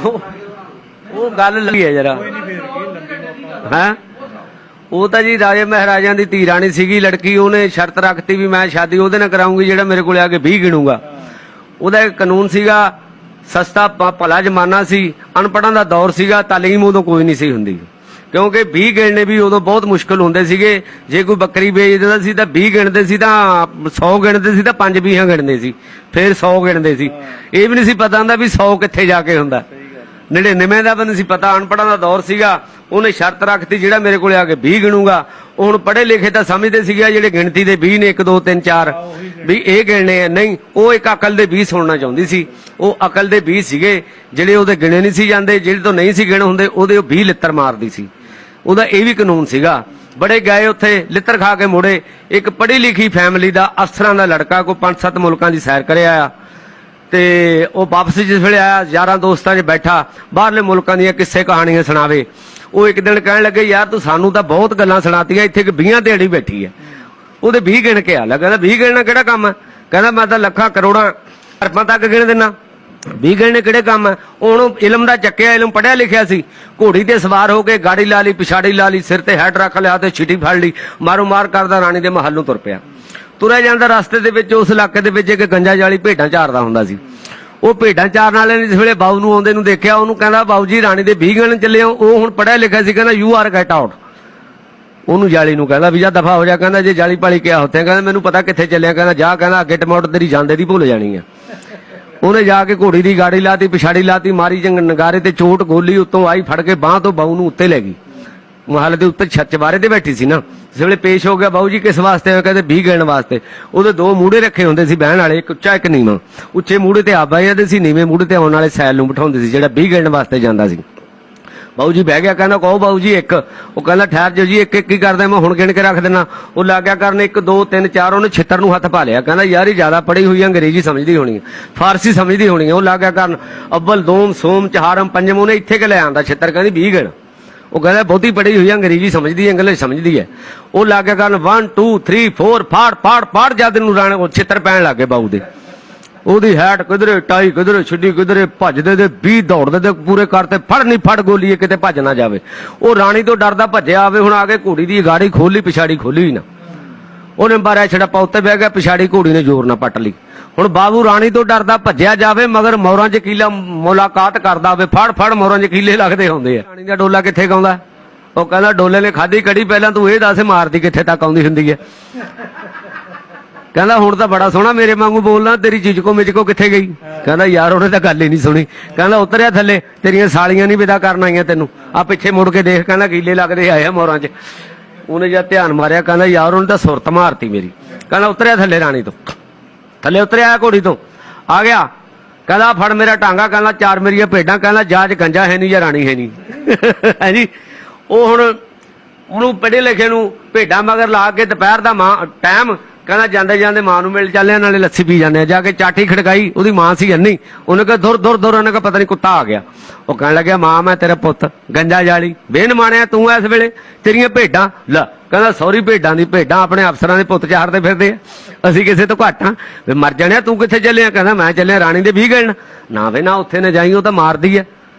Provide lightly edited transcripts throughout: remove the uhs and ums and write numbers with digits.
ਉਹ ਗੱਲ ਲੱਗੀ ਹੈ ਜਰਾ ਹੈ। ਉਹ ਤਾਂ ਜੀ ਰਾਜੇ ਮਹਾਰਾਜਿਆਂ ਦੀ ਧੀ ਰਾਣੀ ਸੀਗੀ ਲੜਕੀ, ਉਹਨੇ ਸ਼ਰਤ ਰੱਖਤੀ ਵੀ ਮੈਂ ਸ਼ਾਦੀ ਉਹਦੇ ਨਾਲ ਕਰਾਉਂਗੀ ਜਿਹੜਾ ਮੇਰੇ ਕੋਲ ਆ ਕੇ 20 ਗਿਣੂਗਾ। ਉਹਦਾ ਇੱਕ ਕਾਨੂੰਨ ਸੀਗਾ, ਸਸਤਾ ਭਲਾ ਜ਼ਮਾਨਾ ਸੀ, ਅਨਪੜ੍ਹਾਂ ਦਾ ਦੌਰ ਸੀਗਾ, ਤਾਲੀਮ ਉਦੋਂ ਕੋਈ ਨਹੀਂ ਸੀ ਹੁੰਦੀ, ਕਿਉਂਕਿ 20 ਗਿਣਨੇ ਵੀ ਉਦੋਂ ਬਹੁਤ ਮੁਸ਼ਕਲ ਹੁੰਦੇ ਸੀਗੇ। ਜੇ ਕੋਈ ਬੱਕਰੀ ਵੇਚਦਾ ਸੀ ਤਾਂ 20 ਗਿਣਦੇ ਸੀ, ਤਾਂ 100 ਗਿਣਦੇ ਸੀ, ਤਾਂ 5-20 ਗਿਣਦੇ ਸੀ, ਫਿਰ 100 ਗਿਣਦੇ ਸੀ। ਇਹ ਵੀ ਨਹੀਂ ਸੀ ਪਤਾ ਹੁੰਦਾ ਵੀ 100 ਕਿੱਥੇ ਜਾ ਕੇ ਹੁੰਦਾ, 99 ਦਾ ਵੀ ਨਹੀਂ ਸੀ ਪਤਾ, ਅਨਪੜ੍ਹਾਂ ਦਾ ਦੌਰ ਸੀਗਾ। ਉਹਨੇ ਸ਼ਰਤ ਰੱਖਤੀ ਜਿਹੜਾ ਮੇਰੇ ਕੋਲ ਆ ਕੇ 20 ਗਿਣੂਗਾ। ਹੁਣ ਪੜ੍ਹੇ ਲਿਖੇ ਤਾਂ ਸਮਝਦੇ ਸੀਗੇ ਜਿਹੜੇ ਗਿਣਤੀ ਦੇ 20 ਨੇ 1 2 3 4 ਵੀ ਇਹ ਗਿਣਨੇ ਆ, ਨਹੀਂ, ਉਹ ਇੱਕ ਅਕਲ ਦੇ 20 ਸੁਣਨਾ ਚਾਹੁੰਦੀ ਸੀ। ਉਹ ਅਕਲ ਦੇ 20 ਸੀਗੇ ਜਿਹੜੇ ਉਹਦੇ ਗਿਣੇ ਨਹੀਂ ਸੀ ਜਾਂਦੇ, ਜਿਹੜੇ ਤੋਂ ਨਹੀਂ ਸੀ ਗਿਣ ਹੁੰਦੇ ਉਹਦੇ 20 ਲਿੱਤਰ ਮਾਰਦੀ ਸੀ। ਉਹਦਾ ਇਹ ਵੀ ਕਾਨੂੰਨ ਸੀਗਾ। ਬੜੇ ਗਏ ਉੱਥੇ, ਲਿੱਤਰ ਖਾ ਕੇ ਮੁੜੇ। ਇੱਕ ਪੜ੍ਹੀ ਲਿਖੀ ਫੈਮਿਲੀ ਦਾ ਅਫਸਰਾਂ ਦਾ ਲੜਕਾ ਕੋਈ 5-7 ਮੁਲਕਾਂ ਦੀ ਸੈਰ ਕਰਿਆ ਆ, ਤੇ ਉਹ ਵਾਪਸ ਜਿਸ ਵੇਲੇ ਆਇਆ ਯਾਰਾਂ ਦੋਸਤਾਂ 'ਚ ਬੈਠਾ, ਬਾਹਰਲੇ ਮੁਲਕਾਂ ਦੀਆਂ ਕਿੱਸੇ ਕਹਾਣੀਆਂ ਸੁਣਾਵੇ। ਉਹ ਇੱਕ ਦਿਨ ਕਹਿਣ ਲੱਗੇ, ਯਾਰ ਤੂੰ ਸਾਨੂੰ ਤਾਂ ਬਹੁਤ ਗੱਲਾਂ ਸੁਣਾਤੀਆਂ, ਇੱਥੇ ਕਿ 20 ਦਿਹਾੜੀ ਬੈਠੀ ਹੈ। ਉਹਦੇ 20 ਗਿਣ ਕੇ ਆ ਲੈ, ਕਹਿੰਦਾ 20 ਗਿਣਨਾ ਕਿਹੜਾ ਕੰਮ ਹੈ? ਕਹਿੰਦਾ ਮੈਂ ਤਾਂ ਲੱਖਾਂ ਕਰੋੜਾਂ ਅਰਬਾਂ ਤੱਕ ਗਿਣ ਦਿੰਦਾ, 20 ਗਿਣਨੇ ਕਿਹੜੇ ਕੰਮ ਹੈ? ਉਹਨੂੰ ਇਲਮ ਦਾ ਚੱਕਿਆ, ਇਲਮ ਪੜ੍ਹਿਆ ਲਿਖਿਆ ਸੀ। ਘੋੜੀ ਤੇ ਸਵਾਰ ਹੋ ਕੇ ਗਾੜੀ ਲਾ ਲਈ, ਪਿਛਾੜੀ ਲਾ ਲਈ, ਸਿਰ ਤੇ ਹੈਡ ਰੱਖ ਲਿਆ ਤੇ ਛਿੱਟੀ ਫੜ ਲਈ, ਮਾਰੋ ਮਾਰ ਕਰਦਾ ਰਾਣੀ ਦੇ ਮਹੱਲ ਨੂੰ ਤੁਰ ਪਿਆ। ਤੁਰਿਆ ਜਾਂਦਾ ਰਸਤੇ ਦੇ ਵਿੱਚ ਉਸ ਇਲਾਕੇ ਦੇ ਵਿੱਚ ਇੱਕ ਗੰਜਾ ਜਾਲੀ ਭੇਡਾਂ ਚਾਰਦਾ ਹੁੰਦਾ ਸੀ। ਉਹ ਭੇਡਾਂ ਚਾਰਨ ਵਾਲੇ ਨੇ ਜਿਸ ਵੇਲੇ ਬਾਊ ਨੂੰ ਆਉਂਦੇ ਨੂੰ ਦੇਖਿਆ, ਉਹਨੂੰ ਕਹਿੰਦਾ ਬਾਊ ਜੀ ਰਾਣੀ ਦੇ 20 ਗਿਣਨ ਚੱਲੇ ਹੋ। ਉਹ ਹੁਣ ਪੜ੍ਹਿਆ ਲਿਖਿਆ ਸੀ, ਕਹਿੰਦਾ ਯੂ ਆਰ ਗੈਟ ਆਊਟ। ਉਹਨੂੰ ਜਾਲੀ ਨੂੰ ਕਹਿੰਦਾ ਵੀ ਜਾ ਦਫਾ ਹੋ ਜਾ। ਕਹਿੰਦਾ ਜੇ ਜਾਲੀ ਪਾਲੀ ਕਿਆ ਹੁੰਦੇ? ਕਹਿੰਦਾ ਮੈਨੂੰ ਪਤਾ ਕਿੱਥੇ ਚੱਲਿਆ। ਕਹਿੰਦਾ ਜਾ, ਕਹਿੰਦਾ ਅੱਗੇ ਟਮਾਟਰ ਤੇਰੀ ਜਾਂਦੇ ਦੀ ਭੁੱਲ ਜਾਣੀ ਆ। ਉਹਨੇ ਜਾ ਕੇ ਘੋੜੀ ਦੀ ਗਾੜੀ ਲਾਤੀ, ਪਿਛਾੜੀ ਲਾਤੀ, ਮਾਰੀ ਜੰਗ ਨਗਾਰੇ ਤੇ ਚੋਟ, ਗੋਲੀ ਉੱਤੋਂ ਆਈ, ਫੜ ਕੇ ਬਾਂਹ ਤੋਂ ਬਾਊ ਨੂੰ ਉੱਤੇ ਲੈ ਗਈ। ਮਹੱਲ ਦੇ ਉੱਤੇ ਛੱਤ ਚਵਾਰੇ ਤੇ ਬੈਠੀ ਸੀ ਨਾ। ਜਿਸ ਵੇਲੇ ਪੇਸ਼ ਹੋ ਗਿਆ, ਬਾਊ ਜੀ ਕਿਸ ਵਾਸਤੇ ਆਏ? ਕਹਿੰਦੇ 20 ਗਿਣਨ ਵਾਸਤੇ। ਉਹਦੇ 2 ਮੂੜੇ ਰੱਖੇ ਹੁੰਦੇ ਸੀ ਬਹਿਣ ਵਾਲੇ, ਇੱਕ ਉੱਚਾ ਇੱਕ ਨੀਵਾਂ। ਉੱਚੇ ਮੂੜੇ ਤੇ ਆਪ ਬਹਿ ਜਾਂਦੇ ਸੀ, ਨੀਵੇਂ ਮੂੜੇ ਤੇ ਆਉਣ ਵਾਲੇ ਸੈਲ ਨੂੰ ਬਿਠਾਉਂਦੇ ਸੀ ਜਿਹੜਾ 20 ਗਿਣਨ ਵਾਸਤੇ ਜਾਂਦਾ ਸੀ। ਬਾਊ ਜੀ ਬਹਿ ਗਿਆ, ਕਹਿੰਦਾ ਕਹੋ ਬਾਊ ਜੀ ਇੱਕ। ਉਹ ਕਹਿੰਦਾ ਠਹਿਰ ਜਾਓ ਜੀ, ਇੱਕ ਇੱਕ ਹੀ ਕਰਦਾ, ਮੈਂ ਹੁਣ ਗਿਣ ਕੇ ਰੱਖ ਦੇਣਾ। ਉਹ ਲੱਗ ਗਿਆ ਕਰਨ 1 2 3 4। ਉਹਨੇ ਛਿੱਤਰ ਨੂੰ ਹੱਥ ਪਾ ਲਿਆ, ਕਹਿੰਦਾ ਯਾਰ ਇਹ ਜ਼ਿਆਦਾ ਪੜ੍ਹੀ ਹੋਈ ਹੈ, ਅੰਗਰੇਜ਼ੀ ਸਮਝਦੀ ਹੋਣੀ ਹੈ, ਫਾਰਸੀ ਸਮਝਦੀ ਹੋਣੀ ਹੈ। ਉਹ ਲੱਗ ਗਿਆ ਕਰਨ ਅੱਵਲ ਦੋਮ ਸੋਮ ਚਹਾਰਮ ਪੰਜਮ। ਉਹਨੇ ਇੱਥੇ ਕਿ ਲੈ ਆਂਦਾ ਛਿੱਤਰ, ਕਹਿੰਦੀ 20 ਗਿਣ। ਉਹ ਕਹਿੰਦਾ ਬਹੁਤੀ ਪੜ੍ਹੀ ਹੋਈ ਹੈ, ਅੰਗਰੇਜ਼ੀ ਸਮਝਦੀ ਹੈ, ਇੰਗਲਿਸ਼ ਸਮਝਦੀ ਹੈ। ਉਹ ਲੱਗ ਗਿਆ ਕਰਨ 1 2 3 4 ਫਾੜ ਫਾੜ ਫਾੜ। ਜਦ ਨੂੰ ਰਾਣੇ ਛਿੱਤਰ ਪੈਣ ਲੱਗ ਗਏ ਬਾਊ ਦੇ। ਉਹਦੀ ਹੈਟ ਕਿਧਰੇ, ਟਾਈ ਕਿਧਰੇ, ਛਿੱਡੀ ਕਿਧਰੇ, ਭੱਜਦੇ ਦੇ 20 ਦੌੜਦੇ ਤੇ ਪੂਰੇ ਕਰਤੇ, ਫੜ ਨਹੀਂ ਫੜ ਗੋਲੀਏ ਕਿਤੇ ਭੱਜ ਨਾ ਜਾਵੇ। ਉਹ ਰਾਣੀ ਤੋਂ ਡਰਦਾ ਭੱਜਿਆ ਆਵੇ। ਹੁਣ ਆ ਕੇ ਘੋੜੀ ਦੀ ਗਾੜੀ ਖੋਲੀ, ਪਿਛਾੜੀ ਖੋਲੀ ਨਾ। ਉਹਨੇ ਬਾਰਿਆ ਛੜਪਾ ਉੱਤੇ ਬਹਿ ਗਿਆ, ਪਿਛਾੜੀ ਘੋੜੀ ਨੇ ਜ਼ੋਰ ਨਾਲ ਪੱਟ ਲਈ। ਹੁਣ ਬਾਬੂ ਰਾਣੀ ਤੋਂ ਡਰਦਾ ਭੱਜਿਆ ਜਾਵੇ, ਮਗਰ ਮੋਰਾਂ 'ਚ ਕੀਲਾ ਮੁਲਾਕਾਤ ਕਰਦਾ ਹੋਵੇ, ਫੜ ਫੜ ਮੋਰਾਂ 'ਚ ਕੀਲੇ ਲੱਗਦੇ ਹੁੰਦੇ ਆ। ਰਾਣੀ ਦਾ ਡੋਲਾ ਕਿੱਥੇ ਗਾਉਂਦਾ? ਉਹ ਕਹਿੰਦਾ ਡੋਲੇ ਨੇ ਖਾਧੀ ਕੜੀ, ਪਹਿਲਾਂ ਤੂੰ ਇਹ ਦੱਸ ਮਾਰਦੀ ਕਿੱਥੇ ਤੱਕ ਆਉਂਦੀ ਹੁੰਦੀ ਹੈ। ਕਹਿੰਦਾ ਹੁਣ ਤਾਂ ਬੜਾ ਸੋਹਣਾ ਮੇਰੇ ਵਾਂਗੂ ਬੋਲਣਾ, ਤੇਰੀ ਚੀਚਕੋ ਮਿਚਕੋ ਕਿੱਥੇ ਗਈ? ਕਹਿੰਦਾ ਯਾਰ ਉਹਨੇ ਤਾਂ ਗੱਲ ਹੀ ਨਹੀਂ ਸੁਣੀ। ਕਹਿੰਦਾ ਉਤਰਿਆ ਥੱਲੇ, ਤੇਰੀਆਂ ਸਾਲੀਆਂ ਨਹੀਂ ਵਿਦਾ ਕਰਨ ਆਈਆਂ ਤੈਨੂੰ, ਆ ਪਿੱਛੇ ਮੁੜ ਕੇ ਦੇਖ। ਕਹਿੰਦਾ ਕੀਲੇ ਲੱਗਦੇ ਆਏ ਆ ਮੋਰਾਂ 'ਚ। ਉਹਨੇ ਜਦ ਧਿਆਨ ਮਾਰਿਆ, ਕਹਿੰਦਾ ਯਾਰ ਉਹਨੇ ਤਾਂ ਸੁਰਤ ਮਾਰਤੀ ਮੇਰੀ। ਕਹਿੰਦਾ ਉਤਰਿਆ ਥੱਲੇ, ਰਾਣੀ ਤੋਂ ਥੱਲੇ ਉਤਰਿਆ, ਘੋੜੀ ਤੋਂ ਆ ਗਿਆ। ਕਹਿੰਦਾ ਫੜ ਮੇਰਾ ਟਾਂਗਾ, ਕਹਿੰਦਾ 4 ਮੇਰੀਆਂ ਭੇਡਾਂ। ਕਹਿੰਦਾ ਜਾ 'ਚ ਗੰਜਾ ਹੈ ਨਹੀਂ ਜਾਂ ਰਾਣੀ ਹੈ ਨਹੀਂ ਹੈ ਜੀ। ਉਹ ਹੁਣ ਉਹਨੂੰ ਪੜ੍ਹੇ ਲਿਖੇ ਨੂੰ ਭੇਡਾਂ ਮਗਰ ਲਾ ਕੇ ਦੁਪਹਿਰ ਦਾ ਟਾਈਮ, ਕਹਿੰਦਾ ਜਾਂਦੇ ਜਾਂਦੇ ਮਾਂ ਨੂੰ ਮਿਲ ਚੱਲਿਆ, ਨਾਲੇ ਲੱਸੀ ਪੀ ਜਾਂਦੇ ਆ। ਜਾ ਕੇ ਚਾਟੀ ਖੜਕਾਈ, ਉਹਦੀ ਮਾਂ ਸੀ ਅੰਨੀ। ਉਹਨੇ ਕਿਹਾ ਦੁਰ ਦੁਰ ਦੁਰ। ਉਹਨੇ ਕਿਹਾ ਪਤਾ ਨਹੀਂ ਕੁੱਤਾ ਆ ਗਿਆ। ਉਹ ਕਹਿਣ ਲੱਗਿਆ ਮਾਂ ਮੈਂ ਤੇਰਾ ਪੁੱਤ ਗੰਜਾ ਜਾਲੀ ਬੇਨ ਮਾਣਿਆ ਤੂੰ ਇਸ ਵੇਲੇ, ਤੇਰੀਆਂ ਭੇਡਾਂ ਲੈ। ਕਹਿੰਦਾ ਸੌਰੀ ਭੇਡਾਂ ਦੀ, ਭੇਡਾਂ ਆਪਣੇ ਅਫਸਰਾਂ ਦੇ ਪੁੱਤ ਚਾਰਦੇ ਫਿਰਦੇ ਆ, ਅਸੀਂ ਕਿਸੇ ਤੋਂ ਘੱਟ ਆ? ਵੀ ਮਰ ਜਾਣਿਆ, ਤੂੰ ਕਿੱਥੇ ਚੱਲਿਆ? ਕਹਿੰਦਾ ਮੈਂ ਚੱਲਿਆ ਰਾਣੀ ਦੇ 20 ਗਿਣਨ। ਨਾ ਵੇ ਨਾ, ਉੱਥੇ ਨਾ ਜਾਈ, ਉਹ ਤਾਂ ਮਾਰਦੀ ਹੈ।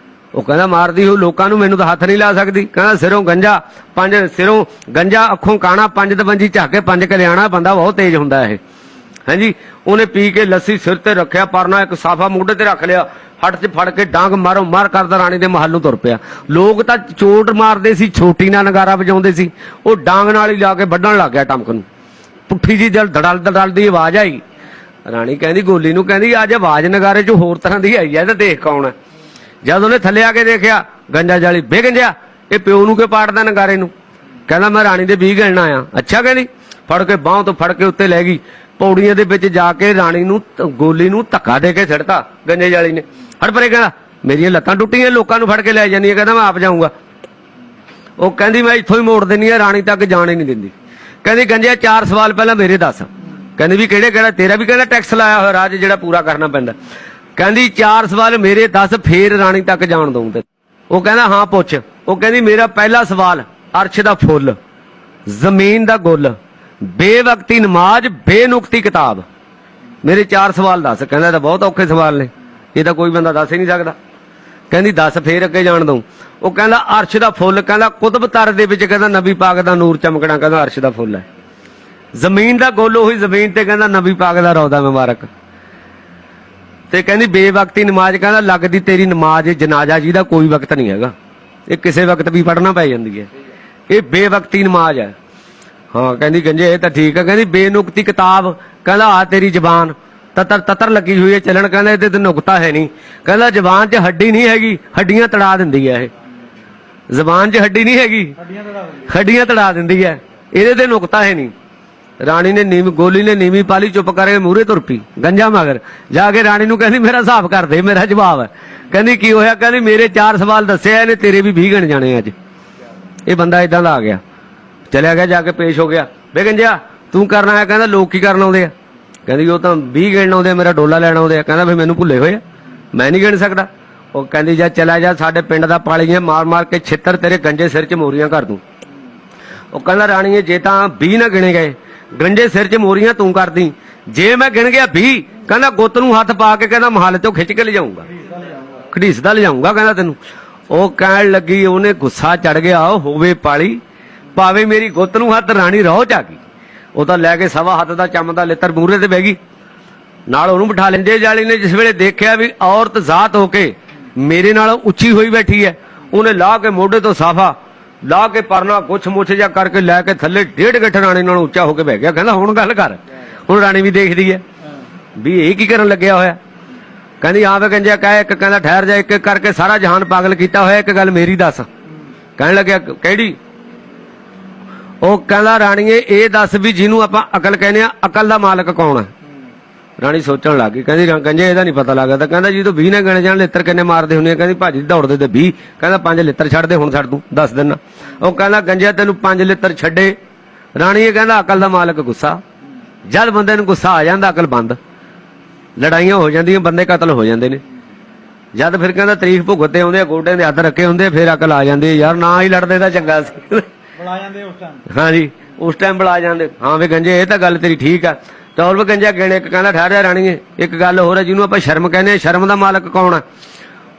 ਉਹ ਕਹਿੰਦਾ ਮਾਰਦੀ ਹੋ ਲੋਕਾਂ ਨੂੰ, ਮੈਨੂੰ ਤਾਂ ਹੱਥ ਨਹੀਂ ਲਾ ਸਕਦੀ। ਕਹਿੰਦਾ ਸਿਰੋਂ ਗੰਜਾ 5, ਸਿਰੋਂ ਗੰਜਾ ਅੱਖੋਂ ਕਾਣਾ 5 ਦਬੰਜੀ ਝਾਕ ਕੇ 5 ਕਲਿਆਣਾ। ਬੰਦਾ ਬਹੁਤ ਤੇਜ਼ ਹੁੰਦਾ ਇਹ, ਹਾਂਜੀ। ਉਹਨੇ ਪੀ ਕੇ ਲੱਸੀ ਸਿਰ ਤੇ ਰੱਖਿਆ, ਪਰਨਾ ਇੱਕ ਸਾਫਾ ਮੋਢੇ ਤੇ ਰੱਖ ਲਿਆ, ਹੱਟ 'ਚ ਫੜ ਕੇ ਡਾਂਗ ਮਾਰੋ ਮਾਰ ਕਰਦਾ ਰਾਣੀ ਦੇ ਮਹੱਲ ਨੂੰ ਤੁਰ ਪਿਆ। ਲੋਕ ਤਾਂ ਚੋਟ ਮਾਰਦੇ ਸੀ, ਛੋਟੀ ਨਾਲ ਨਗਾਰਾ ਵਜਾਉਂਦੇ ਸੀ, ਉਹ ਡਾਂਗ ਨਾਲ ਹੀ ਲਾ ਕੇ ਵੱਢਣ ਲੱਗ ਗਿਆ ਟਮਕ ਨੂੰ। ਪੁੱਠੀ ਜੀ ਦੜਲ ਦੜਲ ਦੀ ਆਵਾਜ਼ ਆਈ। ਰਾਣੀ ਕਹਿੰਦੀ ਗੋਲੀ ਨੂੰ, ਕਹਿੰਦੀ ਅੱਜ ਆਵਾਜ਼ ਨਗਾਰੇ 'ਚ ਹੋਰ ਤਰ੍ਹਾਂ ਦੀ ਆਈ ਹੈ, ਤਾਂ ਦੇਖ ਕੌਣ ਹੈ। ਜਦ ਉਹਨੇ ਥੱਲੇ ਆ ਕੇ ਦੇਖਿਆ, ਗੰਜਾ ਜਾਲੀ ਬੇਗੰਜਿਆ, ਇਹ ਪਿਓ ਨੂੰ ਕਿ ਪਾੜਦਾ ਨਗਾਰੇ ਨੂੰ? ਕਹਿੰਦਾ ਮੈਂ ਰਾਣੀ ਦੇ 20 ਗਿਣਨਾ ਆ। ਅੱਛਾ, ਕਹਿੰਦੀ ਫੜ ਕੇ ਬਾਂਹ ਤੋਂ ਫੜ ਕੇ ਉੱਤੇ ਲੈ ਗਈ। ਪੌੜੀਆਂ ਦੇ ਵਿੱਚ ਜਾ ਕੇ ਰਾਣੀ ਨੂੰ ਗੋਲੀ ਨੂੰ ਧੱਕਾ ਦੇ ਕੇ ਛੱਡਤਾ ਗੰਜੇ ਜਾਲੀ ਨੇ। ਹਟ ਪਰੇ, ਕਹਿੰਦਾ ਮੇਰੀਆਂ ਲੱਤਾਂ ਟੁੱਟੀਆਂ, ਲੋਕਾਂ ਨੂੰ ਫੜ ਕੇ ਲੈ ਜਾਂਦੀ ਹੈ। ਕਹਿੰਦਾ ਮੈਂ ਆਪ ਜਾਊਂਗਾ। ਉਹ ਕਹਿੰਦੀ ਮੈਂ ਇੱਥੋਂ ਹੀ ਮੋੜ ਦਿੰਦੀ ਆ, ਰਾਣੀ ਤੱਕ ਜਾਣ ਹੀ ਨਹੀਂ ਦਿੰਦੀ। ਕਹਿੰਦੀ ਗੰਜਿਆ 4 ਸਵਾਲ ਪਹਿਲਾਂ ਮੇਰੇ ਦੱਸ। ਕਹਿੰਦੀ ਵੀ ਕਿਹੜੇ ਕਿਹੜਾ? ਤੇਰਾ ਵੀ ਕਹਿੰਦਾ ਟੈਕਸ ਲਾਇਆ ਹੋਇਆ ਰਾਜ ਜਿਹੜਾ ਪੂਰਾ ਕਰਨਾ ਪੈਂਦਾ। ਕਹਿੰਦੀ 4 ਸਵਾਲ ਮੇਰੇ ਦੱਸ, ਫੇਰ ਰਾਣੀ ਤੱਕ ਜਾਣ ਦਊਂ ਤੇ। ਉਹ ਕਹਿੰਦਾ ਹਾਂ ਪੁੱਛ। ਉਹ ਕਹਿੰਦੀ ਮੇਰਾ ਪਹਿਲਾ ਸਵਾਲ ਅਰਸ਼ ਦਾ ਫੁੱਲ, ਜ਼ਮੀਨ ਦਾ ਗੁੱਲ, ਬੇਵਕਤੀ ਨਮਾਜ਼, ਬੇਨੁਕਤੀ ਕਿਤਾਬ। ਮੇਰੇ 4 ਸਵਾਲ ਦੱਸ। ਕਹਿੰਦਾ ਤਾਂ ਬਹੁਤ ਔਖੇ ਸਵਾਲ ਨੇ, ਇਹ ਤਾਂ ਕੋਈ ਬੰਦਾ ਦੱਸ ਹੀ ਨਹੀਂ ਸਕਦਾ। ਕਹਿੰਦੀ ਦੱਸ ਫੇਰ ਅੱਗੇ ਜਾਣ ਦਊਂ। ਉਹ ਕਹਿੰਦਾ ਅਰਸ਼ ਦਾ ਫੁੱਲ, ਕਹਿੰਦਾ ਕੁਤਬ ਤਰ ਦੇ ਵਿੱਚ ਕਹਿੰਦਾ ਨਬੀ ਪਾਕ ਦਾ ਨੂਰ ਚਮਕਣਾ, ਕਹਿੰਦਾ ਅਰਸ਼ ਦਾ ਫੁੱਲ ਹੈ। ਜ਼ਮੀਨ ਦਾ ਗੋਲ ਉਹੀ ਜ਼ਮੀਨ ਤੇ ਕਹਿੰਦਾ ਨਬੀ ਪਾਕ ਦਾ ਰੌਦਾ ਮੁਬਾਰਕ। ਤੇ ਕਹਿੰਦੀ ਬੇਵਕਤੀ ਨਮਾਜ਼, ਕਹਿੰਦਾ ਲੱਗਦੀ ਤੇਰੀ ਨਮਾਜ਼ ਜਨਾਜ਼ਾ ਜਿਹਦਾ ਕੋਈ ਵਕਤ ਨਹੀਂ ਹੈਗਾ, ਇਹ ਕਿਸੇ ਵਕਤ ਵੀ ਪੜ੍ਹਨਾ ਪੈ ਜਾਂਦੀ ਹੈ, ਇਹ ਬੇਵਕਤੀ ਨਮਾਜ਼ ਹੈ। ਹਾਂ ਕਹਿੰਦੀ ਗੰਜੇ ਇਹ ਤਾਂ ਠੀਕ ਹੈ। ਕਹਿੰਦੀ ਬੇਨੁਕਤੀ ਕਿਤਾਬ, ਕਹਿੰਦਾ ਆ ਤੇਰੀ ਜ਼ਬਾਨ ਤਤਰ ਤਤਰ ਲੱਗੀ ਹੋਈ ਹੈ ਚੱਲਣ, ਕਹਿੰਦਾ ਇਹਦੇ ਤੇ ਨੁਕਤਾ ਹੈ ਨਹੀਂ, ਕਹਿੰਦਾ ਜ਼ਬਾਨ 'ਚ ਹੱਡੀ ਨਹੀਂ ਹੈਗੀ, ਹੱਡੀਆਂ ਤੜਾ ਦਿੰਦੀ ਹੈ ਇਹ, ਜ਼ਬਾਨ 'ਚ ਹੱਡੀ ਨਹੀਂ ਹੈਗੀ, ਹੱਡੀਆਂ ਤੜਾ ਦਿੰਦੀ ਹੈ, ਇਹਦੇ ਤੇ ਨੁਕਤਾ ਹੈ ਨਹੀਂ। ਰਾਣੀ ਨੇ ਗੋਲੀ ਨੇ ਨੀਵੀਂ ਪਾਲੀ, ਚੁੱਪ ਕਰਕੇ ਮੂਹਰੇ ਤੁਰ ਪਈ ਗੰਜਾ ਮਗਰ ਜਾ ਕੇ। ਰਾਣੀ ਨੂੰ ਕਹਿੰਦੀ ਮੇਰਾ ਹਿਸਾਬ ਕਰ ਦੇ, ਮੇਰਾ ਜਵਾਬ ਹੈ। ਕਹਿੰਦੀ ਕੀ ਹੋਇਆ? ਕਹਿੰਦੀ ਮੇਰੇ 4 ਸਵਾਲ ਦੱਸਿਆ ਇਹਨੇ, ਤੇਰੇ ਵੀ 20 ਗਿਣ ਜਾਣੇ ਅੱਜ। ਇਹ ਬੰਦਾ ਇਦਾਂ ਦਾ ਆ ਗਿਆ, ਚਲਿਆ ਗਿਆ, ਜਾ ਕੇ ਪੇਸ਼ ਹੋ ਗਿਆ। ਵੇ ਗੰਜਿਆ ਤੂੰ ਕਰਨਾ ਆਇਆ? ਕਹਿੰਦਾ ਲੋਕ ਕੀ ਕਰਨ ਆਉਂਦੇ ਆ? ਕਹਿੰਦੀ ਉਹ ਤਾਂ 20 ਗਿਣਨ ਆਉਂਦੇ ਆ, ਮੇਰਾ ਡੋਲਾ ਲੈਣ ਆਉਂਦੇ ਆ। ਕਹਿੰਦਾ ਵੀ ਮੈਨੂੰ ਭੁੱਲੇ ਹੋਏ ਆ, ਮੈਂ ਨਹੀਂ ਗਿਣ ਸਕਦਾ। ਉਹ ਕਹਿੰਦੀ ਜਾ ਚਲਾ ਜਾ, ਸਾਡੇ ਪਿੰਡ ਦਾ ਪਾਲੀ ਹੈ, ਮਾਰ ਮਾਰ ਕੇ ਛਿੱਤਰ ਤੇਰੇ ਗੰਜੇ ਸਿਰ 'ਚ ਮੋਰੀਆਂ ਕਰ ਦੂੰ। ਉਹ ਕਹਿੰਦਾ ਰਾਣੀਏ ਜੇ ਤਾਂ 20 ਨਾ ਗਿਣੇ ਗਏ, ਗੰਜੇ ਸਿਰ 'ਚ ਮੋਰੀਆਂ ਤੂੰ ਕਰਦੀ, ਜੇ ਮੈਂ ਗਿਣ ਗਿਆ 20, ਕਹਿੰਦਾ ਗੁੱਤ ਨੂੰ ਹੱਥ ਪਾ ਕੇ ਕਹਿੰਦਾ ਮਹੱਲ 'ਚੋਂ ਖਿੱਚ ਕੇ ਲਿਜਾਊਂਗਾ, ਘੜੀਸਦਾ ਲਿਜਾਊਂਗਾ ਕਹਿੰਦਾ ਤੈਨੂੰ। ਉਹ ਕਹਿਣ ਲੱਗੀ, ਉਹਨੇ ਗੁੱਸਾ ਚੜ ਗਿਆ, ਉਹ ਹੋਵੇ ਪਾਲੀ ਭਾਵੇਂ ਮੇਰੀ ਗੁੱਤ ਨੂੰ ਹੱਥ, ਰਾਣੀ ਰਹੁ ਚ ਆ ਗਈ। ਉਹ ਤਾਂ ਲੈ ਕੇ ਸਵਾ ਹੱਥ ਦਾ ਚੰਮ ਦਾ ਲਿੱਤਰ ਮੂਹਰੇ ਤੇ ਬਹਿ ਗਈ, ਨਾਲ ਉਹਨੂੰ ਬਿਠਾ ਲੈਂਦੇ। ਜਾਲੀ ਨੇ ਜਿਸ ਵੇਲੇ ਦੇਖਿਆ ਵੀ ਔਰਤ ਜ਼ਾਤ ਹੋ ਕੇ ਮੇਰੇ ਨਾਲ ਉੱਚੀ ਹੋਈ ਬੈਠੀ ਹੈ, ਉਹਨੇ ਲਾ ਕੇ ਮੋਢੇ ਤੋਂ ਸਾਫਾ ਲਾ ਕੇ ਪਰਨਾ ਕੁਛ ਮੁੱਛ ਜਾ ਕਰਕੇ ਲੈ ਕੇ ਥੱਲੇ 1.5 ਗਿੱਠ ਰਾਣੀ ਨਾਲ ਉੱਚਾ ਹੋ ਕੇ ਬਹਿ ਗਿਆ। ਕਹਿੰਦਾ ਹੁਣ ਗੱਲ ਕਰ। ਹੁਣ ਰਾਣੀ ਵੀ ਦੇਖਦੀ ਹੈ ਵੀ ਇਹ ਕੀ ਕਰਨ ਲੱਗਿਆ ਹੋਇਆ। ਕਹਿੰਦੀ ਹਾਂ ਵੇ ਗੰਜਿਆ ਕਹਿ ਇੱਕ, ਕਹਿੰਦਾ ਠਹਿਰ ਜਾ, ਇੱਕ ਇੱਕ ਕਰਕੇ ਸਾਰਾ ਜਹਾਨ ਪਾਗਲ ਕੀਤਾ ਹੋਇਆ, ਇੱਕ ਗੱਲ ਮੇਰੀ ਦੱਸ। ਕਹਿਣ ਲੱਗਿਆ ਕਿਹੜੀ? ਉਹ ਕਹਿੰਦਾ ਰਾਣੀਏ ਇਹ ਦੱਸ ਵੀ ਜਿਹਨੂੰ ਆਪਾਂ ਅਕਲ ਕਹਿੰਦੇ ਆ, ਅਕਲ ਦਾ ਮਾਲਕ ਕੌਣ ਹੈ? ਰਾਣੀ ਸੋਚਣ ਲੱਗ ਗਈ, ਕਹਿੰਦੀ ਗੰਜੇ ਇਹਦਾ ਨਹੀਂ ਪਤਾ ਲੱਗਦਾ। ਕਹਿੰਦਾ ਜੀ ਤੂੰ 20 ਨਾ ਗਿਣੇ ਜਾਣ, ਲਿੱਤਰ ਕਿੰਨੇ ਮਾਰਦੇ ਹੁੰਦੇ ਆ? ਕਹਿੰਦੀ ਭਾਜੀ ਦੌੜਦੇ ਤੇ 20, ਕਹਿੰਦਾ 5 ਲਿੱਤਰ ਛੱਡ ਦੇ, ਹੁਣ ਛੱਡ ਦੂੰ, ਦੱਸ ਦਿੰਦਾ। ਉਹ ਕਹਿੰਦਾ ਗੰਜਿਆ ਤੈਨੂੰ 5 ਲਿੱਤਰ ਛੱਡੇ। ਰਾਣੀ ਇਹ ਕਹਿੰਦਾ ਅਕਲ ਦਾ ਮਾਲਕ ਗੁੱਸਾ, ਜਦ ਬੰਦੇ ਨੂੰ ਗੁੱਸਾ ਆ ਜਾਂਦਾ ਅਕਲ ਬੰਦ, ਲੜਾਈਆਂ ਹੋ ਜਾਂਦੀਆਂ, ਬੰਦੇ ਕਤਲ ਹੋ ਜਾਂਦੇ ਨੇ। ਜਦ ਫਿਰ ਕਹਿੰਦਾ ਤਰੀਕ ਭੁਗਤੇ ਆਉਂਦੇ ਆ, ਗੋਡਿਆਂ ਦੇ ਹੱਥ ਰੱਖੇ ਹੁੰਦੇ, ਫਿਰ ਅਕਲ ਆ ਜਾਂਦੀ ਹੈ, ਯਾਰ ਨਾ ਹੀ ਲੜਦੇ ਤਾਂ ਚੰਗਾ ਸੀ, ਬੁਲਾ ਜਾਂਦੇ ਉਸ ਟਾਈਮ। ਹਾਂਜੀ ਉਸ ਟਾਈਮ ਬੁਲਾ ਜਾਂਦੇ। ਹਾਂ ਵੇ ਗੰਜੇ ਇਹ ਤਾਂ ਗੱਲ ਤੇਰੀ ਠੀਕ ਆ। ਚੌਲ ਵੇ ਗੰਜਾ ਗਿਣੇ ਇੱਕ, ਕਹਿੰਦਾ ਠਹਿਰ ਜਾ ਰਾਣੀਏ ਇੱਕ ਗੱਲ ਹੋਰ ਹੈ, ਜਿਹਨੂੰ ਆਪਾਂ ਸ਼ਰਮ ਕਹਿੰਦੇ ਆ, ਸ਼ਰਮ ਦਾ ਮਾਲਕ ਕੌਣ ਆ?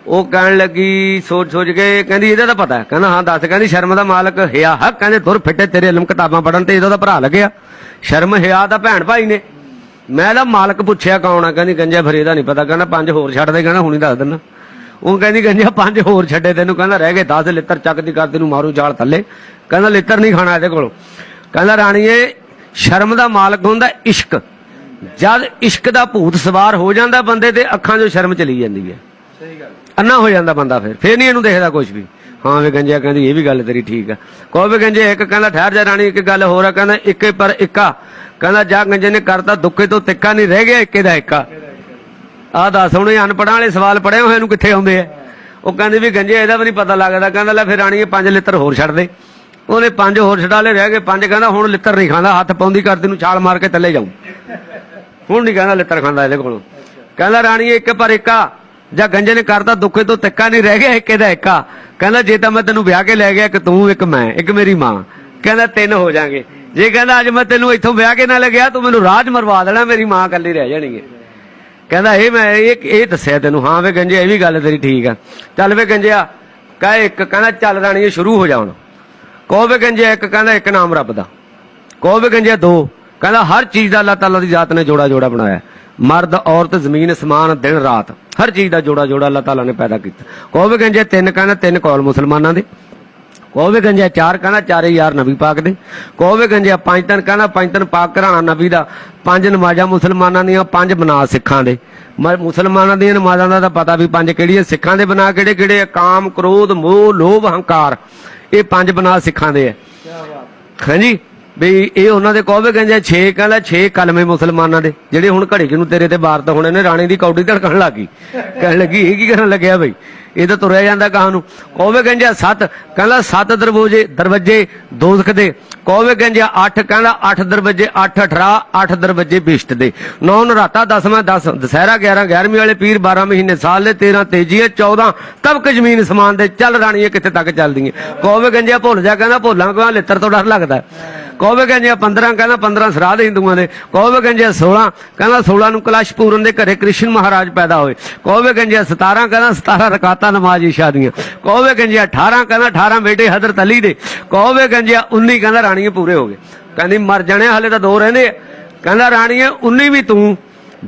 ਉਹ ਕਹਿਣ ਲੱਗੀ ਸੋਚ ਸੋਚ ਕੇ, ਕਹਿੰਦੀ ਇਹਦਾ ਤਾਂ ਪਤਾ। ਕਹਿੰਦਾ ਹਾਂ ਦੱਸ। ਕਹਿੰਦੀ ਸ਼ਰਮ ਦਾ ਮਾਲਕ ਹਿਆ ਹੱਕ, ਕਹਿੰਦੇ ਤੁਰ ਫਿੱਟੇ ਤੇਰੇ ਇਲਮ ਕਿਤਾਬਾਂ ਪੜਨ ਤੇ ਇਹਦਾ ਭਰਾ ਲੱਗਿਆ। ਸ਼ਰਮ ਹਿਆ ਦਾ ਭੈਣ ਭਾਈ ਨੇ। ਮੈਂ ਇਹਦਾ ਮਾਲਕ ਪੁੱਛਿਆ ਕੌਣ ਆ? ਕਹਿੰਦੀ ਗੰਜਾ ਫਿਰ ਇਹਦਾ ਨਹੀਂ ਪਤਾ। ਕਹਿੰਦਾ 5 ਹੋਰ ਛੱਡ ਦੇ, ਕਹਿੰਦਾ ਹੁਣੀ ਦੱਸ ਦਿੰਦਾ। ਉਹ ਕਹਿੰਦੀ ਗੰਜਾ 5 ਹੋਰ ਛੱਡੇ ਤੈਨੂੰ, ਕਹਿੰਦਾ ਰਹਿ ਗਏ 10 ਲਿੱਤਰ ਚੱਕਦੀ ਕਰ ਤੈਨੂੰ ਮਾਰੂ ਜਾਲ ਥੱਲੇ। ਕਹਿੰਦਾ ਲਿੱਤਰ ਨਹੀਂ ਖਾਣਾ ਇਹਦੇ ਕੋਲੋਂ। ਕਹਿੰਦਾ ਰਾਣੀਏ ਸ਼ਰਮ ਦਾ ਮਾਲਕ ਹੁੰਦਾ ਇਸ਼ਕ, ਜਦ ਇਸ਼ਕ ਦਾ ਭੂਤ ਸਵਾਰ ਹੋ ਜਾਂਦਾ ਬੰਦੇ ਤੇ ਅੱਖਾਂ 'ਚੋਂ ਸ਼ਰਮ ਚਲੀ ਜਾਂਦੀ ਹੈ, ਸਹੀ ਗੱਲ, ਅੰਨਾ ਹੋ ਜਾਂਦਾ ਬੰਦਾ, ਫਿਰ ਨਹੀਂ ਇਹਨੂੰ ਦੇਖਦਾ ਕੁਝ ਵੀ। ਹਾਂ ਵੇ ਗੰਜਿਆ ਕਹਿੰਦੀ ਇਹ ਵੀ ਗੱਲ ਤੇਰੀ ਠੀਕ ਆ। ਕਹੋ ਵੇ ਗੰਜੇ ਇੱਕ, ਕਹਿੰਦਾ ਠਹਿਰ ਜਾ ਰਾਣੀ ਇੱਕ ਗੱਲ ਹੋਰ ਆ। ਕਹਿੰਦਾ ਇੱਕੇ ਪਰ ਇੱਕਾ, ਕਹਿੰਦਾ ਜਾ ਗੰਜੇ ਨੇ ਕਰਤਾ ਦੁੱਖੇ ਤੋਂ ਤਿੱਕਾ, ਨਹੀਂ ਰਹਿ ਗਿਆ ਇੱਕੇ ਦਾ ਇੱਕਾ। ਆਹ ਦੱਸ ਹੁਣ ਇਹ ਅਨਪੜ੍ਹਾਂ ਵਾਲੇ ਸਵਾਲ ਪੜ੍ਹੇ ਹੋਏ ਨੂੰ ਕਿੱਥੇ ਆਉਂਦੇ ਆ? ਉਹ ਕਹਿੰਦੇ ਵੀ ਗੰਜੇ ਇਹਦਾ ਵੀ ਨਹੀਂ ਪਤਾ ਲੱਗਦਾ। ਕਹਿੰਦਾ ਲੈ ਫਿਰ ਰਾਣੀ 5 ਲਿੱਤਰ ਹੋਰ ਛੱਡ ਦੇ। ਉਹਨੇ 5 ਹੋਰ ਛਡਾ ਲਏ, ਰਹਿ ਗਏ 5। ਕਹਿੰਦਾ ਹੁਣ ਲਿੱਤਰ ਨਹੀਂ ਖਾਂਦਾ, ਹੱਥ ਪਾਉਂਦੀ ਕਰਦੀ ਨੂੰ ਛਾਲ ਮਾਰ ਕੇ ਥੱਲੇ ਜਾਊਂ, ਹੁਣ ਨਹੀਂ ਕਹਿੰਦਾ ਲਿੱਤਰ ਖਾਂਦਾ ਇਹਦੇ ਕੋਲੋਂ। ਕਹਿੰਦਾ ਰਾਣੀ ਇੱਕ ਪਰ ਇੱਕਾ, ਜਾਂ ਗੰਜੇ ਨੇ ਕਰਤਾ ਦੁੱਖੇ ਤੋਂ ਤਿੱਕਾ, ਨਹੀਂ ਰਹਿ ਗਿਆ ਇੱਕੇ ਦਾ ਇੱਕਾ। ਕਹਿੰਦਾ ਜੇ ਤਾਂ ਮੈਂ ਤੈਨੂੰ ਵਿਆਹ ਕੇ ਲੈ ਗਿਆ, ਇੱਕ ਤੂੰ ਇੱਕ ਮੈਂ ਇੱਕ ਮੇਰੀ ਮਾਂ, ਕਹਿੰਦਾ 3 ਹੋ ਜਾਣਗੇ। ਜੇ ਕਹਿੰਦਾ ਅੱਜ ਮੈਂ ਤੈਨੂੰ ਇੱਥੋਂ ਵਿਆਹ ਕੇ ਨਾ ਲੱਗਿਆ, ਤੂੰ ਮੈਨੂੰ ਰਾਜ ਮਰਵਾ ਦੇਣਾ, ਮੇਰੀ ਮਾਂ ਇਕੱਲੀ ਰਹਿ ਜਾਣੀ ਹੈ। ਕਹਿੰਦਾ ਇਹ ਮੈਂ ਇਹ ਦੱਸਿਆ ਤੈਨੂੰ। ਹਾਂ ਵੇ ਗੰਜੇ ਇਹ ਵੀ ਗੱਲ ਤੇਰੀ ਠੀਕ ਆ। ਚੱਲ ਵੇ ਗੰਜਿਆ ਕਹੇ ਇੱਕ, ਕਹਿੰਦਾ ਚੱਲ ਰਾਣੀ ਸ਼ੁਰੂ ਹੋ ਜਾ ਹੁਣ। ਕਹੋ ਵੇ ਗੰਜਿਆ ਇੱਕ, ਕਹਿੰਦਾ ਇੱਕ ਨਾਮ ਰੱਬ ਦਾ। ਕਹੋ ਵੇ ਗੰਜਿਆ 2, ਕਹਿੰਦਾ ਹਰ ਚੀਜ਼ ਦਾ ਅੱਲਾਹ ਤਾਲਾ ਦੀ ਜ਼ਾਤ ਨੇ ਜੋੜਾ ਜੋੜਾ ਬਣਾਇਆ, ਮਰਦ ਔਰਤ ਜ਼ਮੀਨ ਅਸਮਾਨ ਦਿਨ ਰਾਤ, ਹਰ ਚੀਜ਼ ਦਾ ਜੋੜਾ ਜੋੜਾ ਅੱਲਾਹ ਤਾਲਾ ਨੇ ਪੈਦਾ ਕੀਤਾ। ਕਹੋ ਵੇ ਗੰਜਿਆ 3, ਕਹਿੰਦਾ 3 ਕੌਲ ਮੁਸਲਮਾਨਾਂ ਦੇ। ਕਹੋ ਵੇ ਗੰਜਿਆ 4, ਕਹਿੰਦਾ 4 ਯਾਰ ਨਬੀ ਪਾਕ ਦੇ। ਕਹੋ ਵੇ ਗੰਜਿਆ 5 ਦਿਨ, ਕਹਿੰਦਾ 5 ਦਿਨ ਪਾਕ ਘਰਾਣਾ ਨਬੀ ਦਾ, 5 ਨਮਾਜ਼ਾਂ ਮੁਸਲਮਾਨਾਂ ਦੀਆਂ, 5 ਬਣਾ ਸਿੱਖਾਂ ਦੇ। ਮੁਸਲਮਾਨਾਂ ਦੀਆਂ ਨਮਾਜ਼ਾਂ ਦਾ ਤਾਂ ਪਤਾ ਵੀ 5 ਕਿਹੜੀਆਂ, ਸਿੱਖਾਂ ਦੇ ਬਣਾ ਕਿਹੜੇ ਕਿਹੜੇ? ਕਾਮ, ਕ੍ਰੋਧ, ਮੋਹ, ਲੋਭ, ਹੰਕਾਰ, ਇਹ 5 ਬਣਾ ਸਿੱਖਾਂ ਦੇ ਆ। ਹਾਂਜੀ ਵੀ ਇਹ ਉਹਨਾਂ ਦੇ। ਕਹੋ ਵੇ ਗੰਜਿਆ 6, ਕਹਿੰਦਾ 6 ਕਲਮੇ ਮੁਸਲਮਾਨਾਂ ਦੇ, ਜਿਹੜੇ ਹੁਣ ਘੜੀ ਨੂੰ ਤੇਰੇ ਤੇ ਵਾਰਤ ਹੋਣੇ ਨੇ। ਰਾਣੀ ਦੀ ਕੌਡੀ ਧੜਕਣ ਲੱਗ ਗਈ, ਕਹਿਣ ਲੱਗੀ ਇਹ ਕੀ ਕਰਨ ਲੱਗਿਆ ਬਈ, ਇਹ ਤਾਂ ਤੁਰਿਆ ਜਾਂਦਾ ਕਹਾਂ ਨੂੰ। ਕਹੋ ਵੇ ਗੰਜਿਆ 7, ਕਹਿੰਦਾ 7 ਦਰਵਾਜ਼ੇ ਦੋਜ਼ਖ ਦੇ। ਕਹੋ ਵੇ ਗੰਜਿਆ 8, ਕਹਿੰਦਾ 8 ਦਰਵਾਜ਼ੇ 8 18 8 ਦਰਵਾਜ਼ੇ ਬਿਸ਼ਤ ਦੇ। 9 ਨਰਾਤਾ 10ਵਾਂ 10 ਦਸਹਿਰਾ 11 11ਵੀਂ ਵਾਲੇ ਪੀਰ 12 ਮਹੀਨੇ ਸਾਲ ਦੇ 13 ਤੇਜੀ 14 ਤਬਕ ਜ਼ਮੀਨ ਸਮਾਨ ਦੇ। ਚੱਲ ਰਾਣੀਏ ਕਿੱਥੇ ਤੱਕ ਚੱਲਦੀ ਹੈ? ਕਹੋ ਵੇ ਗੰਜਿਆ ਭੁੱਲ ਜਾ, ਕਹਿੰਦਾ ਭੁੱਲਾਂ ਕਿਉਂ, ਲਿੱਤਰ ਤੋਂ ਡਰ ਲੱਗਦਾ। ਕਹੋਵੇ ਗੰਜਿਆ 15 ਕਹਿੰਦਾ 15 ਸਰਾਧ ਹਿੰਦੂਆਂ ਦੇ, ਕਹੋਵੇ ਗੰਜਿਆ 16 ਕਹਿੰਦਾ 16 ਨੂੰ ਕਲਸ਼ ਪੂਰਨ ਦੇ ਘਰੇ ਕ੍ਰਿਸ਼ਨ ਮਹਾਰਾਜ ਪੈਦਾ ਹੋਏ, ਕਹੋਵੇ ਗੰਜਿਆ 17 ਕਹਿੰਦਾ 17 ਰਕਾਤਾਂ ਨਮਾਜ਼ ਇਸ਼ਾ ਦੀਆਂ, ਕਹੋਵੇ ਗੰਜਿਆ 18 ਕਹਿੰਦਾ 18 ਬੇਟੇ ਹਜ਼ਰਤ ਅਲੀ ਦੇ, ਕਹੋਵੇ ਗੰਜਿਆ 19 ਕਹਿੰਦਾ ਰਾਣੀਏ ਪੂਰੇ ਹੋ ਗਏ। ਕਹਿੰਦੀ ਮਰ ਜਾਣੇ ਹਲੇ ਤਾਂ 2 ਰਹਿੰਦੇ ਆ। ਕਹਿੰਦਾ ਰਾਣੀਏ 19 ਵੀ ਤੂੰ,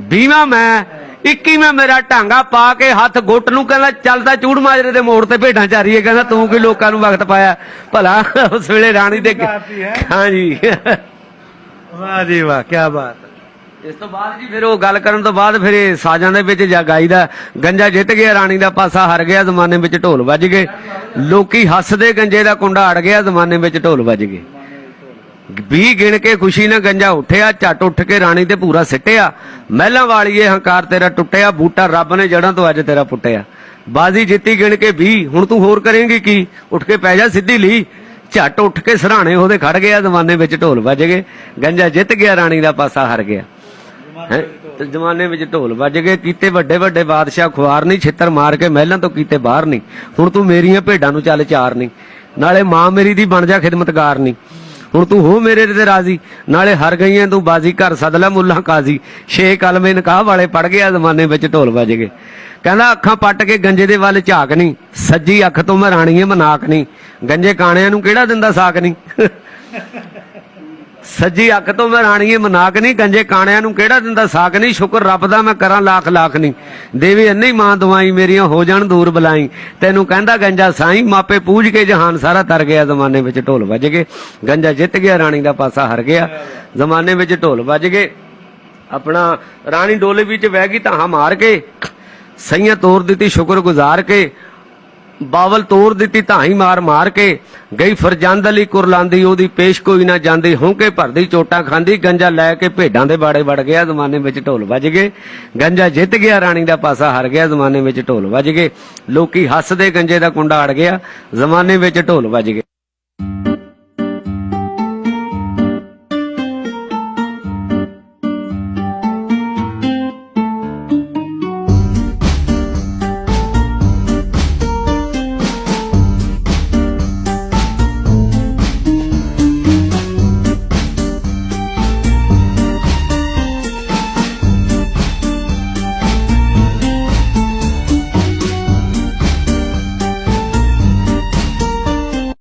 20ਵਾਂ ਮੈਂ, 21ਵਾਂ ਮੇਰਾ ਢਾਂਗਾ ਪਾ ਕੇ ਹੱਥ ਗੁੱਟ ਨੂੰ ਕਹਿੰਦਾ ਚੱਲਦਾ ਚੂੜ ਮਾਜਰੇ ਦੇ ਮੋੜ ਤੇ ਭੇਡਾਂ ਚਾਰੀਏ। ਕਹਿੰਦਾ ਤੂੰ ਕੀ ਲੋਕਾਂ ਨੂੰ ਵਕਤ ਪਾਇਆ ਭਲਾ। ਉਸ ਵੇਲੇ ਰਾਣੀ ਦੇ ਹਾਂਜੀ ਵਾਹ ਜੀ ਵਾਹ, ਕੀ ਬਾਤ। ਇਸ ਤੋਂ ਬਾਅਦ ਜੀ ਫਿਰ ਉਹ ਗੱਲ ਕਰਨ ਤੋਂ ਬਾਅਦ ਫਿਰ ਇਹ ਸਾਜ਼ਾਂ ਦੇ ਵਿੱਚ ਜਾ ਗਾਈਦਾ ਗੰਜਾ ਜਿੱਤ ਗਿਆ ਰਾਣੀ ਦਾ ਪਾਸਾ ਹਰ ਗਿਆ, ਜ਼ਮਾਨੇ ਵਿੱਚ ਢੋਲ ਵੱਜ ਗਏ, ਲੋਕੀ ਹੱਸਦੇ ਗੰਜੇ ਦਾ ਕੁੰਡਾ ਅੜ ਗਿਆ, ਜ਼ਮਾਨੇ ਵਿੱਚ ਢੋਲ ਵੱਜ ਗਏ। 20 ਗਿਣ ਕੇ ਖੁਸ਼ੀ ਨਾਲ ਗੰਜਾ ਉੱਠਿਆ, ਝੱਟ ਉੱਠ ਕੇ ਰਾਣੀ ਤੇ ਪੂਰਾ ਸਿੱਟਿਆ, ਮਹਿਲਾਂ ਵਾਲੀਏ ਹੰਕਾਰ ਤੇਰਾ ਟੁੱਟਿਆ, ਬੂਟਾ ਰੱਬ ਨੇ ਜੜਾਂ ਤੋਂ ਅੱਜ ਤੇਰਾ ਪੁੱਟਿਆ। ਬਾਜ਼ੀ ਜਿੱਤੀ ਗਿਣ ਕੇ 20, ਹੁਣ ਤੂੰ ਹੋਰ ਕਰੇਂਗੀ ਕੀ, ਉੱਠ ਕੇ ਪੈ ਜਾ ਸਿੱਧੀ ਲੀ, ਝੱਟ ਉੱਠ ਕੇ ਸਰਾਣੇ ਉਹਦੇ ਖੜ ਗਿਆ, ਜ਼ਮਾਨੇ ਵਿੱਚ ਢੋਲ ਵੱਜ ਗਏ, ਗੰਜਾ ਜਿੱਤ ਗਿਆ ਰਾਣੀ ਦਾ ਪਾਸਾ ਹਰ ਗਿਆ। ਤੇ ਜ਼ਮਾਨੇ ਵਿੱਚ ਢੋਲ ਵੱਜ ਗਏ, ਕੀਤੇ ਵੱਡੇ ਵੱਡੇ ਬਾਦਸ਼ਾਹ ਖੁਆਰ ਨਹੀਂ, ਛਿੱਤਰ ਮਾਰ ਕੇ ਮਹਿਲਾਂ ਤੋਂ ਕੀਤੇ ਬਾਹਰ ਨਹੀਂ, ਹੁਣ ਤੂੰ ਮੇਰੀਆਂ ਭੇਡਾਂ ਨੂੰ ਚੱਲ ਚਾਰ ਨਹੀਂ, ਨਾਲੇ ਮਾਂ ਮੇਰੀ ਦੀ ਬਣ ਜਾ ਖਿਦਮਤਗਾਰ ਨਹੀਂ, ਹੁਣ ਤੂੰ ਹੋ ਮੇਰੇ ਤੇ ਰਾਜ਼ੀ, ਨਾਲੇ ਹਰ ਗਈਆਂ ਤੂੰ ਬਾਜ਼ੀ, ਘਰ ਸੱਦ ਲੈ ਮੁੱਲਾ ਕਾਜ਼ੀ, 6 ਕਲਮੇ ਨਿਕਾਹ ਵਾਲੇ ਪੜ ਗਿਆ, ਜ਼ਮਾਨੇ ਵਿੱਚ ਢੋਲ ਵੱਜ ਗਏ। ਕਹਿੰਦਾ ਅੱਖਾਂ ਪੱਟ ਕੇ ਗੰਜੇ ਦੇ ਵੱਲ ਝਾਕ ਨਹੀਂ, ਸੱਜੀ ਅੱਖ ਤੋਂ ਮੈਂ ਰਾਣੀਏ ਮਨਾਕ ਨਹੀਂ, ਗੰਜੇ ਕਾਣਿਆਂ ਨੂੰ ਕਿਹੜਾ ਦਿੰਦਾ ਸਾਕ ਨਹੀਂ। ਸੱਜੀ ਅੱਖ ਤੋਂ ਮੈਂ ਰਾਣੀਏ ਮਨਾਕ ਨਹੀਂ, ਗੰਜੇ ਕਾਣਿਆਂ ਨੂੰ ਕਿਹੜਾ ਦਿੰਦਾ ਸਾਕ ਨਹੀਂ, ਸ਼ੁਕਰ ਰੱਬ ਦਾ ਮੈਂ ਕਰਾਂ ਲੱਖ ਲੱਖ ਨਹੀਂ, ਦੇਵੇ ਅੰਨੀ ਮਾਂ ਦਵਾਈ ਮੇਰੀਆਂ ਹੋ ਜਾਣ ਦੂਰ ਬਲਾਈ, ਤੈਨੂੰ ਕਹਿੰਦਾ ਗੰਜਾ ਸਾਈਂ, ਮਾਪੇ ਪੂਜ ਕੇ ਜਹਾਨ ਸਾਰਾ ਤਰ ਗਿਆ, ਜ਼ਮਾਨੇ ਵਿੱਚ ਢੋਲ ਵੱਜ ਗਏ, ਗੰਜਾ ਜਿੱਤ ਗਿਆ ਰਾਣੀ ਦਾ ਪਾਸਾ ਹਰ ਗਿਆ, ਜ਼ਮਾਨੇ ਵਿੱਚ ਢੋਲ ਵੱਜ ਗਏ। ਆਪਣਾ ਰਾਣੀ ਡੋਲੇ ਵਿੱਚ ਬਹਿ ਗਈ ਧਾਹਾਂ ਮਾਰ ਕੇ, ਸਈਆਂ ਤੋੜ ਦਿੱਤੀ ਸ਼ੁਕਰ ਗੁਜ਼ਾਰ ਕੇ, ਬਾਵਲ ਤੋੜ ਦਿੱਤੀ ਧਾਈ ਮਾਰ ਮਾਰ ਕੇ, ਗਈ ਫਰਜੰਦ ਅਲੀ ਕੁਰਲਾਂਦੀ, ਉਹਦੀ ਪੇਸ਼ ਕੋਈ ਨਾ ਜਾਂਦੀ, ਹੋਂਕੇ ਭਰਦੀ ਚੋਟਾਂ ਖਾਂਦੀ, ਗੰਜਾ ਲੈ ਕੇ ਭੇਡਾਂ ਦੇ ਬਾੜੇ ਵੜ ਗਿਆ, ਜ਼ਮਾਨੇ ਵਿੱਚ ਢੋਲ ਵੱਜ ਗਏ, ਗੰਜਾ ਜਿੱਤ ਗਿਆ ਰਾਣੀ ਦਾ ਪਾਸਾ ਹਰ ਗਿਆ, ਜ਼ਮਾਨੇ ਵਿੱਚ ਢੋਲ ਵੱਜ ਗਏ, ਲੋਕੀ ਹੱਸਦੇ ਗੰਜੇ ਦਾ ਕੁੰਡਾ ਅੜ ਗਿਆ, ਜ਼ਮਾਨੇ ਵਿੱਚ ਢੋਲ ਵੱਜ ਗਏ।